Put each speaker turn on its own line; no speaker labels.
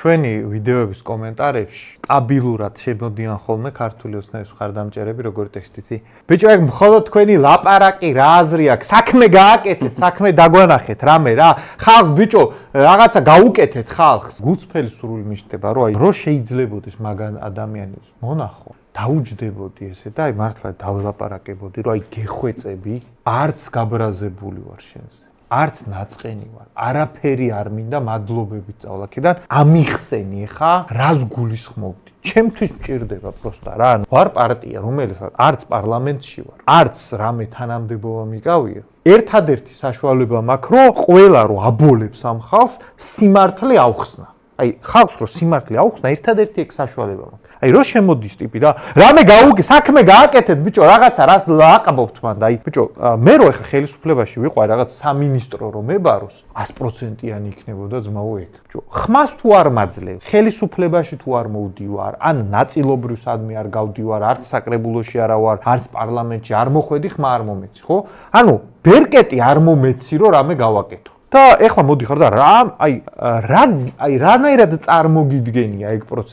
ჩვენი ვიდეოების კომენტარებში სტაბილურად შემოდიან ხოლმე ქართული ოცნების მხარდამჭერები, როგორი ტექსტიცი. ბიჭო, ეგ მხოლოდ თქვენი ლაპარაკი რა აზრი აქვს? საქმე გააკეთეთ, საქმე დაგვანახეთ, რამე რა. ხალხს ბიჭო, რაღაცა გაუკეთეთ ხალხს. გულწრფელი სურვილი მიჩნდება, რომ აი, რო შეიძლებოდეს მაგან ადამიანებს მონახო. დაუჯდებოდი ესე და აი მართლა დავლაპარაკებოდი, რომ აი გეხვეწები, არც გაბრაზებული ვარ შენზე. არც ნაწყენი ვარ. არაფერი არ მინდა მადლობებით წავლაკიდან. ამიხსენი ხა, რას გულისხმობდი? ჩემთვის მჭირდება პროსტა რა. ვარ პარტია, რომელიც არც პარლამენტში ვარ, არც რამე თანამდებობა მიკავია. ერთადერთი საშუალება მაქვს, რომ ყველა რო აბოლებს ამ ხალხს, სიმართლე ავხსნა. აი, ხალხს რო სიმართლე ავხსნა, ერთადერთი ეგ საშუალება მაქვს. აი, რო შემოდის ტიპი რა, რამე საქმე გააკეთეთ, ბიჭო, რაღაცა რას ლაყბობთ მან და აი, ბიჭო, მე რო ეხა ხელისუფლებაში ვიყავ, რაღაც სამინისტრო რომ მებაროს, 100%-იანი იქნებოდა ძმაო ეგ. ბიჭო, ხმას თუ არ მაძლევ, ხელისუფლებაში თუ არ მოვდივარ, ან ნაწილობრივ სადმე არ გავდივარ, არც საკრებულოში არა ვარ, არც პარლამენტში არ მოხვედი, ხმა არ მომეცი, ხო? ანუ, ბერკეტი არ მომეცი, რომ რამე გავაკეთო. და ეხლა მოდი ხარ და რა, აი რანაირად წარმოგიდგენია ეგ პროცესი.